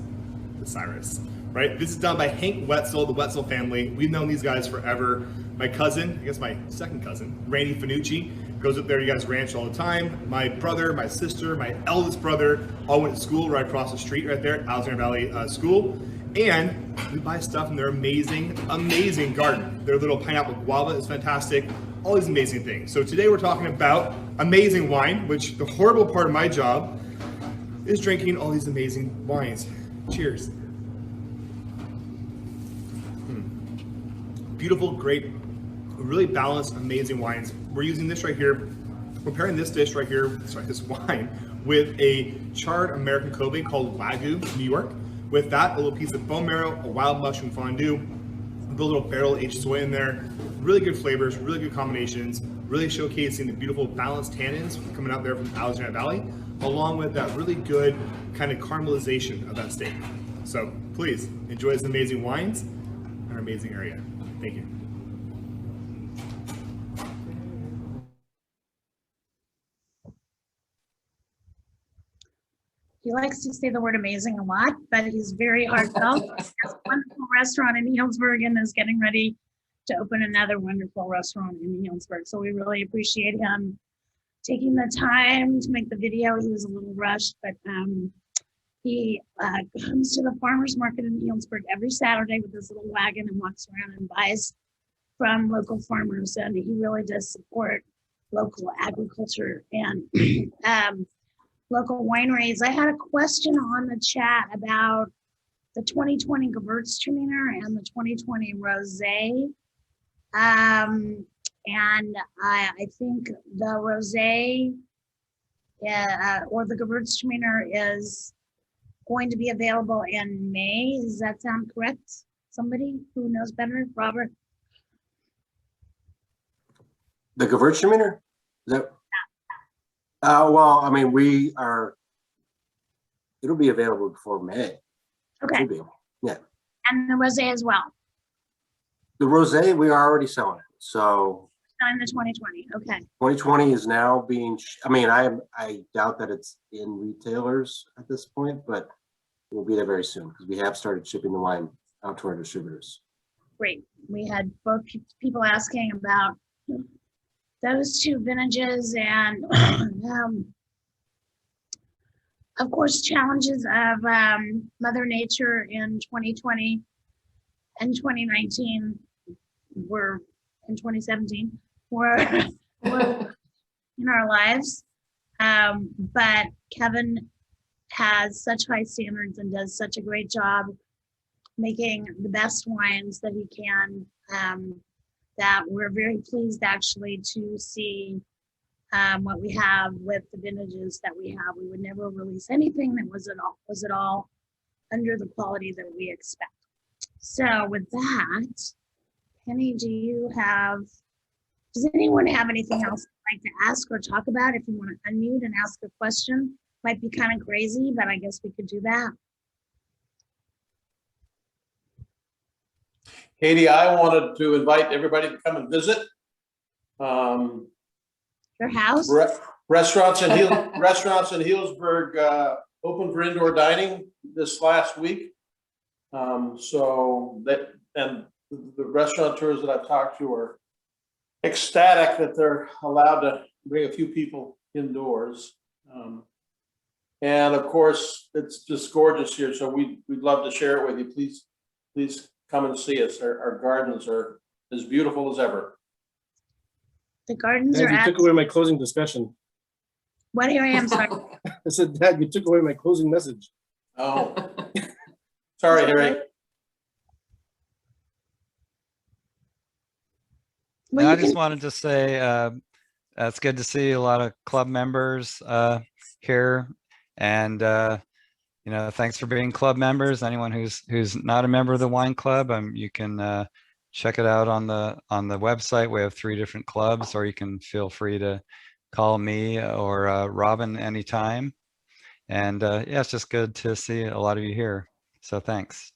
the CYRUS, right? This is done by Hank Wetzel, the Wetzel family. We've known these guys forever. My cousin, I guess my second cousin, Randy Finucci, goes up there to you guys' ranch all the time. My brother, my sister, my eldest brother all went to school right across the street right there at Alexander Valley School. And we buy stuff in their amazing, amazing garden. Their little pineapple guava is fantastic. All these amazing things. So today we're talking about amazing wine, which the horrible part of my job is drinking all these amazing wines. Cheers. Beautiful, great, really balanced, amazing wines. We're using this right here. We're pairing this dish right here, sorry, this wine, with a charred American Kobe called Wagyu, New York. With that, a little piece of bone marrow, a wild mushroom fondue, a little barrel-aged soy in there. Really good flavors, really good combinations, really showcasing the beautiful balanced tannins coming out there from Alexander Valley, along with that really good kind of caramelization of that steak. So please enjoy these amazing wines in our amazing area. Thank you. He likes to say the word amazing a lot, but he's very heartfelt. He has a wonderful restaurant in Healdsburg and is getting ready to open another wonderful restaurant in Healdsburg. So we really appreciate him taking the time to make the video. He was a little rushed, but he comes to the farmers market in Healdsburg every Saturday with his little wagon and walks around and buys from local farmers. And he really does support local agriculture and local wineries. I had a question on the chat about the 2020 Gewürztraminer and the 2020 Rosé. And I think the Rosé or the Gewürztraminer is going to be available in May. Does that sound correct? Somebody who knows better? Robert? The Gewürztraminer? Well, I mean, it'll be available before May. Okay. Yeah. And the Rosé as well? The Rosé, we are already selling it. So In the 2020, okay. 2020 is now being, I doubt that it's in retailers at this point, but we'll be there very soon because we have started shipping the wine out to our distributors. Great. We had both people asking about those two vintages and of course, challenges of Mother Nature in 2020 and 2019 were in 2017 were in our lives. But Kevin has such high standards and does such a great job making the best wines that he can, that we're very pleased actually to see what we have with the vintages that we have. We would never release anything that was at all under the quality that we expect. So with that, Penny, does anyone have anything else they'd like to ask or talk about? If you want to unmute and ask a question, might be kind of crazy, but I guess we could do that. Katie, I wanted to invite everybody to come and visit. Your house? Restaurants in Healdsburg open for indoor dining this last week. So that, and the restaurateurs that I've talked to are ecstatic that they're allowed to bring a few people indoors. And of course, it's just gorgeous here. So we'd love to share it with you. Please come and see us. Our gardens are as beautiful as ever. The gardens Dad, are you took away my closing discussion. What? Here I am, sorry. I said, Dad, you took away my closing message. Oh, sorry, Harry. Well, I just wanted to say it's good to see a lot of club members here, and thanks for being club members. Anyone who's not a member of the wine club, you can check it out on the website. We have 3 different clubs, or you can feel free to call me or Robin anytime. And yeah, it's just good to see a lot of you here. So thanks.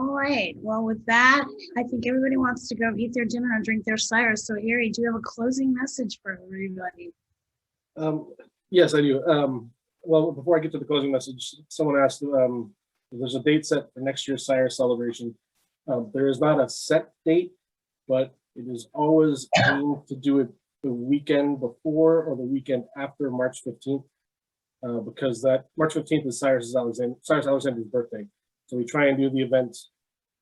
all right. Well, with that, I think everybody wants to go eat their dinner and drink their CYRUS. So Harry, do you have a closing message for everybody? Yes, I do. Well, before I get to the closing message, someone asked, there's a date set for next year's CYRUS celebration. There is not a set date, but it is always aimed to do it the weekend before or the weekend after March 15th, because that March 15th is Cyrus Alexander's birthday. So we try and do the event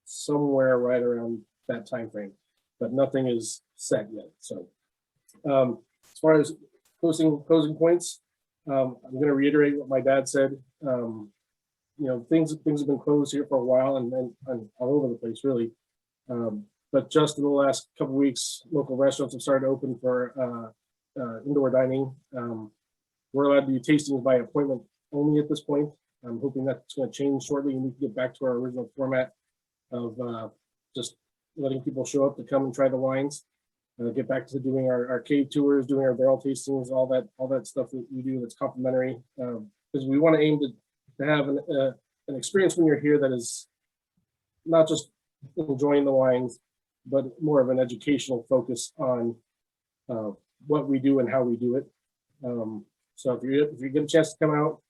somewhere right around that time frame, but nothing is set yet. So as far as closing points, I'm going to reiterate what my dad said. Things have been closed here for a while and all over the place, really. But just in the last couple of weeks, local restaurants have started to open for indoor dining. We're allowed to do tastings by appointment only at this point. I'm hoping that's going to change shortly and we can get back to our original format of just letting people show up to come and try the wines. Get back to doing our cave tours, doing our barrel tastings, all that stuff that we do that's complimentary. Because we want to aim to have an experience when you're here that is not just enjoying the wines, but more of an educational focus on what we do and how we do it. So if you get a chance to come out,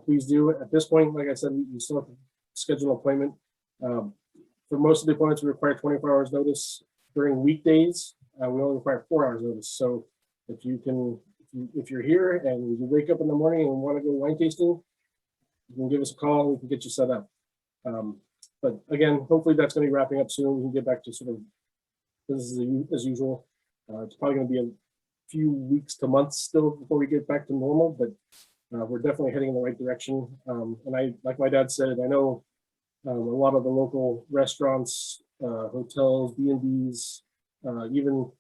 please do. At this point, like I said, we still have to schedule an appointment. For most of the appointments, we require 24 hours notice. During weekdays, we only require 4 hours notice. So if you're here and you wake up in the morning and want to go wine tasting, you can give us a call and we can get you set up. But again, hopefully that's going to be wrapping up soon. We can get back to sort of business as usual. It's probably going to be a few weeks to months still before we get back to normal, but we're definitely heading in the right direction. And I, like my dad said, I know a lot of the local restaurants, hotels, B&Bs, even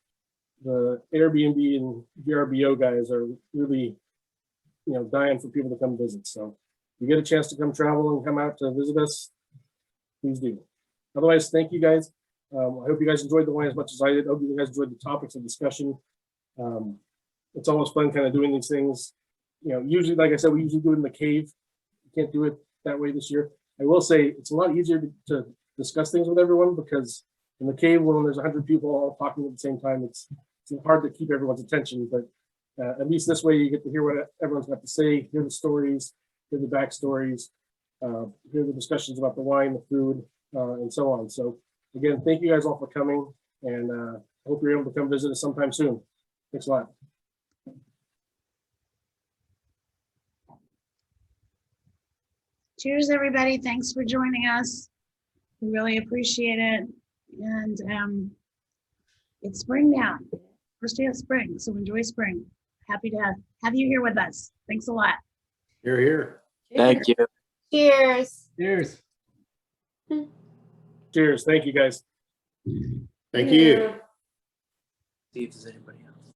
the Airbnb and VRBO guys are really, dying for people to come visit. So if you get a chance to come travel and come out to visit us, please do. Otherwise, thank you guys. I hope you guys enjoyed the wine as much as I did. I hope you guys enjoyed the topics of discussion. It's always fun kind of doing these things. Usually, like I said, we usually do it in the cave. We can't do it that way this year. I will say it's a lot easier to discuss things with everyone because in the cave, when there's 100 people all talking at the same time, it's hard to keep everyone's attention. But at least this way, you get to hear what everyone's got to say, hear the stories, hear the backstories, hear the discussions about the wine, the food, and so on. So again, thank you guys all for coming, and I hope you're able to come visit us sometime soon. Thanks a lot. Cheers, everybody. Thanks for joining us. We really appreciate it. And it's spring now. First day of spring, so enjoy spring. Happy to have you here with us. Thanks a lot. You're here. Thank you. Cheers. Cheers. Cheers. Thank you guys. Thank you. See if there's anybody else.